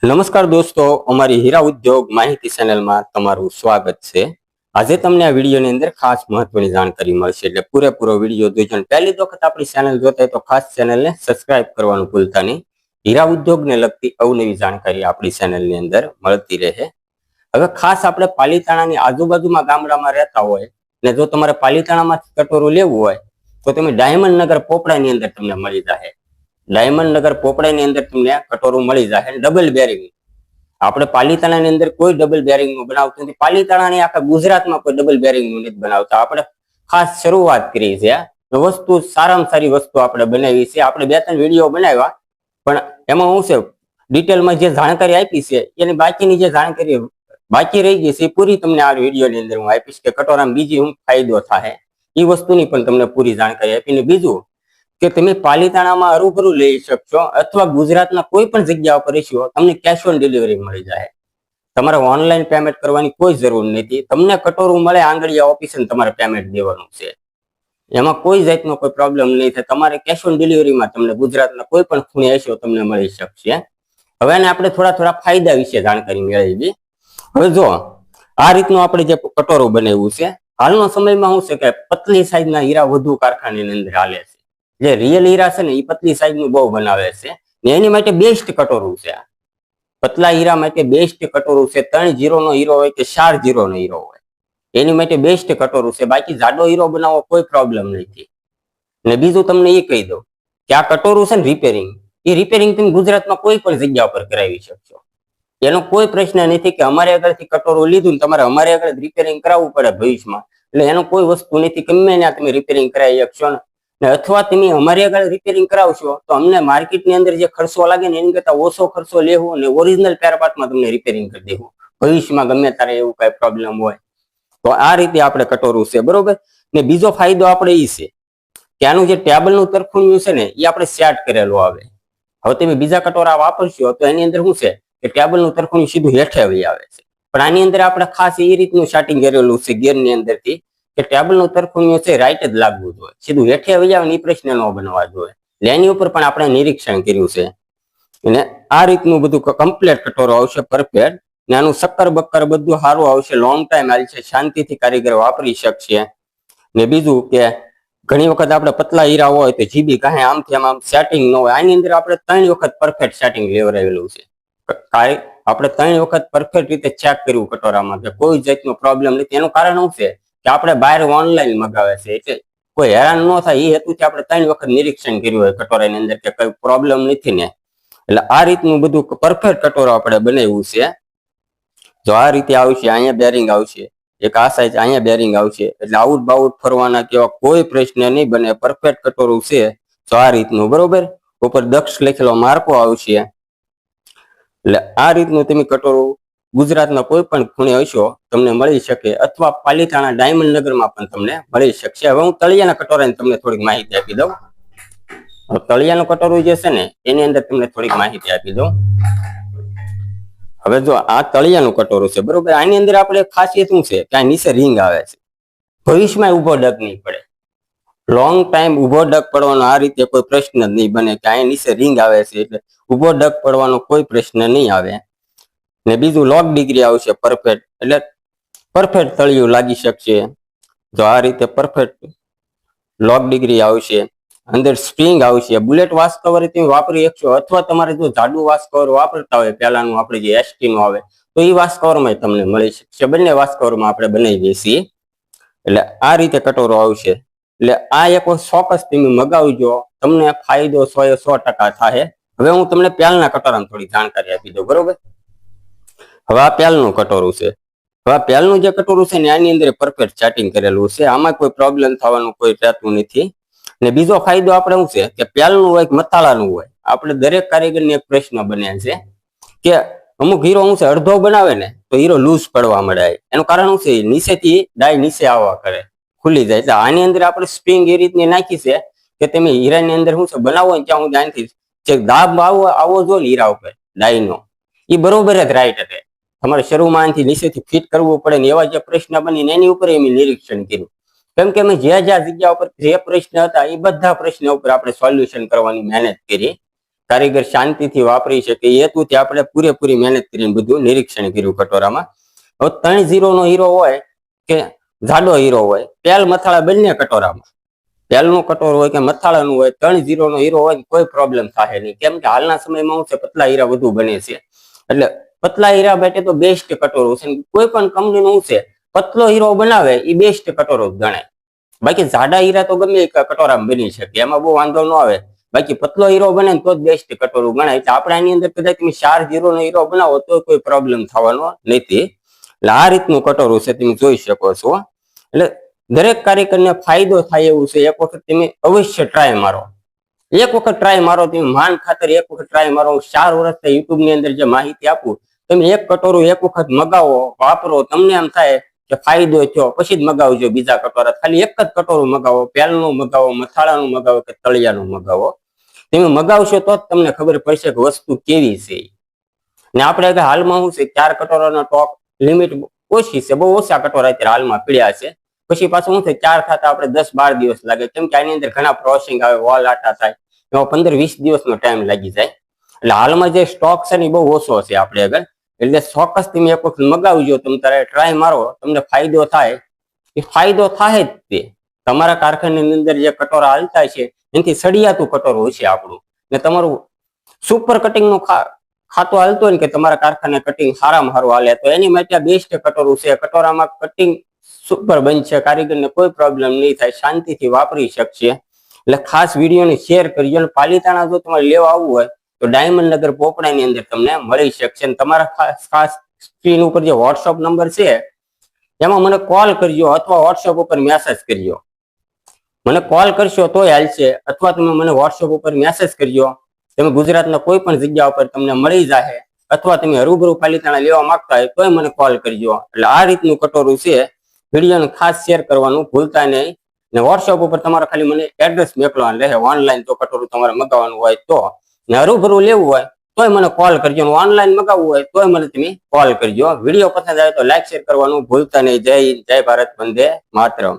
નમસ્કાર દોસ્તો, અમારી હીરા ઉદ્યોગ માહિતી ચેનલમાં તમારું સ્વાગત છે। આજે તમને આ વિડીયોની અંદર ખાસ મહત્વની જાણકારી મળશે, એટલે પૂરેપૂરો વિડીયો જોજો। પહેલી વખત આપણી ચેનલ જોતા હોય તો ખાસ ચેનલને સબસ્ક્રાઇબ કરવાનું ભૂલતા નહીં। હીરા ઉદ્યોગને લગતી અવનવી જાણકારી આપણી ચેનલની અંદર મળતી રહે। હવે ખાસ આપણે પાલીતાણાની આજુબાજુમાં ગામડામાં રહેતા હોય ને જો તમારે પાલીતાણામાંથી કટોરું લેવું હોય તો તમે ડાયમંડ નગર પોપડાની અંદર તમને મળી જાય। ડાયમંડ નગર પોપડાની અંદર તમને કટોરું મળી જાય ડબલ બેરિંગ। આપણે પાલીતાણાની અંદર કોઈ ડબલ બેરિંગ નું બનાવતું નથી, પાલીતાણાની આખા ગુજરાતમાં કોઈ ડબલ બેરિંગ નું નથી બનાવતા। આપણે ખાસ શરૂઆત કરી છે, વસ્તુ સારામાં સારી વસ્તુ આપણે બનાવી છે। આપણે 2-3 વિડીયો બનાવ્યા, પણ એમાં શું છે, ડિટેલમાં જે જાણકારી આપી છે એની બાકીની જે જાણકારી બાકી રહી ગઈ છે એ પૂરી તમને આ વિડીયોની અંદર હું આપીશ કે કટોરામાં બીજી શું ફાયદો થાય એ વસ્તુની પણ તમને પૂરી જાણકારી આપીને બીજું કે તમે પાલીતાણામાં હરૂભરું લઈ શકશો અથવા ગુજરાતના કોઈ પણ જગ્યા ઉપર રહેશો તમને કેશ ઓન ડિલિવરી મળી જાય। તમારે ઓનલાઈન પેમેન્ટ કરવાની કોઈ જરૂર નથી। તમને કટોરું મળે આંગળીયા ઓફિસે તમારે પેમેન્ટ દેવાનું છે, એમાં કોઈ જાતનો કોઈ પ્રોબ્લેમ નહીં થાય। તમારે કેશ ઓન ડિલિવરીમાં તમને ગુજરાતના કોઈ પણ ખૂણે હશો તમને મળી શકશે। હવે આપણે થોડા ફાયદા વિશે જાણકારી મેળવી। હવે જો આ રીતનું આપણે જે કટોરું બનાવ્યું છે, હાલનો સમયમાં શું છે કે પતલી સાઈઝના હીરા વધુ કારખાનાની અંદર હાલે છે। જે રિયલ હીરા છે ને એ પતલી સાઈઝ નું બહુ બનાવે છે ને એની માટે બેસ્ટ કટોરું છે। પતલા હીરા માટે બેસ્ટ કટોરું છે। 3-0 નો હીરો હોય કે 4-0 નો હીરો હોય એની માટે બેસ્ટ કટોરું છે। બાકી જાડો હીરો બનાવવો કોઈ પ્રોબ્લેમ નથી। ને બીજું તમને એ કહી દઉં કે આ કટોરું છે ને રિપેરિંગ તમે ગુજરાતમાં કોઈ પણ જગ્યા ઉપર કરાવી શકશો। એનો કોઈ પ્રશ્ન નથી કે અમારે આગળથી કટોરું લીધું ને તમારે અમારે આગળ રિપેરિંગ કરાવવું પડે ભવિષ્યમાં, એટલે એનો કોઈ વસ્તુ નથી। ગમે ત્યાં તમે રિપેરિંગ કરાવી શકશો ને અથવા તમે અમારી આગળ રિપેરિંગ કરાવશો તો અમને માર્કેટની અંદર જે ખર્ચો લાગે ને એની કરતા ઓછો ખર્ચો લેવો અને ઓરિજિનલ સ્પેર પાર્ટમાં તમને રિપેરિંગ કરી દેવું ભવિષ્યમાં ગમે ત્યારે એવું કઈ પ્રોબ્લેમ હોય તો। આ રીતે આપણે કટોરું છે, બરોબર ને બીજો ફાયદો આપણે એ છે કે આનું જે ટેબલનું તરફુણિયું છે ને એ આપણે સેટ કરેલું આવે। હવે તમે બીજા કટોરા વાપરશો તો એની અંદર શું છે કે ટેબલનું તરફુણિયું સીધું હેઠે આવી આવે છે, પણ આની અંદર આપણે ખાસ એ રીતનું સેટિંગ કરેલું છે ગિયરની અંદરથી કે ટેબલનું તરફુણિયું છે રાઈટ જ લાગવું જોઈએ, સીધું હેઠે આવી જાય ને એ પ્રશ્ન ન બનવા જોઈએ। એની ઉપર પણ આપણે નિરીક્ષણ કર્યું છે અને આ રીતનું બધું કમ્પ્લીટ કટોરો આવશે પરફેક્ટ ને આનું શક્કર બક્કર બધું સારું આવશે, લોંગ ટાઈમ આવશે, શાંતિથી કારીગર વાપરી શકશે। ને બીજું કે ઘણી વખત આપણે પતલા હીરા હોય તો જીબી કાંઈ આમથી આમ સેટિંગ ન હોય, આની અંદર આપણે 3 વખત પરફેક્ટ સેટિંગ લેવડાવેલું છે। આપણે 3 વખત પરફેક્ટ રીતે ચેક કર્યું કટોરામાં કે કોઈ જાતનો પ્રોબ્લેમ નથી। એનું કારણ શું છે કે આપણે બહાર ઓનલાઈન મગાવે છે એટલે કોઈ હેરાન ન થાય એ હેતુથી આપણે 3 વખત નિરીક્ષણ કર્યું હોય કટોરાની અંદર કે કઈ પ્રોબ્લેમ નથી ને, એટલે આ રીતનું બધું પરફેક્ટ કટોરો આપણે બનાવ્યું છે। જો આ રીતે આવશે, અહીંયા બેરિંગ આવશે, એક આ સાઈઝ અહીંયા બેરિંગ આવશે, એટલે આઉટ બાઉટ ફરવાના કેવા કોઈ પ્રશ્ન નહીં બને। પરફેક્ટ કટોરું છે તો આ રીતનું, બરોબર, ઉપર દક્ષ લખેલો માર્કો આવશે। એટલે આ રીતનું તમે કટોરું ગુજરાતના કોઈ પણ ખૂણે હશો તમને મળી શકે અથવા પાલીતાણા ડાયમંડ નગરમાં પણ તમને મળી શકશે। હવે હું તળિયાના કટોરાની તમને થોડીક માહિતી આપી દઉં। તળિયાનું કટોરું જે છે ને એની અંદર તમને થોડીક માહિતી આપી દઉં। હવે જો આ તળિયાનું કટોરું છે, બરોબર, આની અંદર આપણે ખાસિયત શું છે કે આ નીચે રીંગ આવે છે, ભવિષ્યમાં ઉભો ડગ નહીં પડે, લોંગ ટાઈમ ઉભો ડગ પડવાનો આ રીતે કોઈ પ્રશ્ન જ નહીં બને કે અહીંયા નીચે રીંગ આવે છે એટલે ઉભો ડગ પડવાનો કોઈ પ્રશ્ન નહીં આવે। ને બીજું લોક ડિગ્રી આવશે પરફેક્ટ, એટલે પરફેક્ટ તળિયું લાગી શકશે। જો આ રીતે પરફેક્ટ લોક ડિગ્રી આવશે, અંદર સ્પ્રિંગ આવશે, બુલેટ વાશ કવર તમે વાપરી શકશો અથવા તમારે જો જાડું વાશ કવર વાપરતા હોય પહેલાનું આપણે જે એસટી નું આવે તો એ વાશ કવરમાં તમને મળી શકશે। બંને વાશ કવરમાં આપણે બનાવીએ છીએ, એટલે આ રીતે કટોરો આવશે। એટલે આ એક ચોક્કસ તમે મગાવજો, તમને ફાયદો 100% થાય। હવે હું તમને પહેલના કટોરામાં થોડી જાણકારી આપી દઉં, બરોબર। હવે આ પહેલનું કટોરું છે, હવે આ પહેલનું જે કટોરું છે ને આની અંદર પરફેક્ટ સેટિંગ કરેલું છે, આમાં કોઈ પ્રોબ્લેમ થવાનું કોઈ રહેતું નથી। ને બીજો ફાયદો આપણે શું છે કે પહેલનું હોય કે મથાળાનું હોય, આપણે દરેક કારીગરને એક પ્રશ્ન બને છે કે અમુક હીરો શું છે અડધો બનાવે ને તો હીરો લૂઝ પડવા મળે, એનું કારણ શું છે નીચેથી ડાય નીચે આવવા કરે, ખુલી જાય। એટલે આની અંદર આપણે સ્પ્રિંગ એ રીતની નાખી છે કે તમે હીરાની અંદર શું છે બનાવો ને ત્યાં હું જાણથી જે દાબ આવો જો ને હીરા ઉપર ડાયનો એ બરોબર જ રાઈટ હશે। તમારે શરૂમાં નીચેથી ફિટ કરવું પડે ને એવા જે પ્રશ્ન બની એની ઉપર એમ નિરીક્ષણ કર્યું, કેમ કે અમે જ્યાં જગ્યા ઉપર જે પ્રશ્ન હતા એ બધા પ્રશ્ન ઉપર આપણે સોલ્યુશન કરવાની મહેનત કરી। કારીગર શાંતિથી વાપરી શકે એ હેતુથી આપણે પૂરેપૂરી મહેનત કરીને બધું નિરીક્ષણ કર્યું કટોરામાં. હવે 3-0 નો હીરો હોય કે જાડો હીરો હોય, તેલ મથાળા બંને કટોરામાં, તેલનું કટોર હોય કે મથાળાનું હોય, 3-0 નો હીરો હોય કોઈ પ્રોબ્લેમ થાય નહીં. કેમ કે હાલના સમયમાં શું છે, પતલા હીરા વધુ બને છે. એટલે પતલા હીરા માટે તો બેસ્ટ કટોરો છે. કોઈ પણ કંપનીનું છે, પતલો હીરો બનાવે એ બેસ્ટ કટોરો જ ગણાય. બાકી જાડા હીરા તો ગમે કટોરામાં બની શકે, એમાં બહુ વાંધો ન આવે. બાકી પતલો હીરો બને તો જ બેસ્ટ કટોરું ગણાય. એટલે આપણે આની અંદર કદાચ તમે 4-0 નો હીરો બનાવો તો કોઈ પ્રોબ્લેમ થવાનો નથી. એટલે આ રીતનું કટોરું છે, તમે જોઈ શકો છો. એટલે દરેક કારીગરને ફાયદો થાય એવું છે. એક વખત તમે અવશ્ય ટ્રાય મારો, એક વખત ટ્રાય મારો, તમે માન ખાતર એક વખત ટ્રાય મારો. 4 વર્ષથી યુટ્યુબ ની અંદર જે માહિતી આપું, તમે એક કટોરું એક વખત મગાવો, વાપરો, તમને એમ થાય કે ફાયદો થયો, પછી જ મગાવજો બીજા કટોરા. ખાલી એક જ કટોરું મગાવો, પેલનું મગાવો, મથાળાનું મગાવો કે તળિયાનું મગાવો. તમે મગાવશો તો જ તમને ખબર પડશે કે વસ્તુ કેવી છે. ને આપણે હાલમાં શું છે, 4 કટોરાનો સ્ટોક લિમિટ ઓછી છે, બહુ ઓછા કટોરા અત્યારે હાલમાં પીડ્યા છે. પછી પાછું શું થાય, 4 થતા આપણે 10-12 દિવસ લાગે. કેમ કે આની અંદર ઘણા પ્રોસેસિંગ આવે, વોલ આટા થાય, એમાં 15-20 દિવસનો ટાઈમ લાગી જાય. એટલે હાલમાં જે સ્ટોક છે ને બહુ ઓછો છે આપણે આગળ. એટલે ચોક્કસ તમે એક વખત મગાવજો, તમે તારે ટ્રાય મારો, તમને ફાયદો થાય. એ ફાયદો થાય જ તે તમારા કારખાનાની અંદર જે કટોરા હાલતા છે એનાથી સળિયાતું કટોરું હશે આપણું. ને તમારું સુપર કટિંગ નું ખાતું હાલતું હોય ને કે તમારા કારખાને કટિંગ સારામાં સારું હાલે, તો એની માટે બેસ્ટ કટોરું છે. કટોરામાં કટિંગ સુપર બનશે, કારીગરને કોઈ પ્રોબ્લેમ નહીં થાય, શાંતિથી વાપરી શકશે. એટલે ખાસ વિડીયોને શેર કરજો. અને પાલીતાણા જો તમારે લેવા આવવું હોય તો ડાયમંડ નગર પોપડાની અંદર તમને મળી શકશે. અને તમારા ખાસ સ્ક્રીન ઉપર જે વોટ્સઅપ નંબર છે એમાં મને કોલ કરજો અથવા વોટ્સઅપ ઉપર મેસેજ કરજો. મને કોલ કરશો તોય હાલશે, અથવા તમે મને વોટ્સઅપ ઉપર મેસેજ કરજો. તમે ગુજરાતના કોઈ પણ જગ્યા ઉપર તમને મળી જાય, અથવા તમે રૂબરૂ પાલીતાણા લેવા માંગતા હોય તોય મને કોલ કરજો. એટલે આ રીતનું કટોરું છે. વિડીયોને ખાસ શેર કરવાનું ભૂલતા નહીં. ને વોટ્સઅપ ઉપર તમારે ખાલી મને એડ્રેસ મોકલવાનું રહે. ઓનલાઈન તો કટોરું તમારે મગાવવાનું હોય તો, ને રૂબરૂ લેવું હોય તોય મને કોલ કરજો. ઓનલાઈન મગાવવું હોય તોય મને તમે કોલ કરજો. વિડીયો પસંદ આવે તો લાઈક શેર કરવાનું ભૂલતા નહીં. જય હિન્દ, જય ભારત, વંદે માતરમ.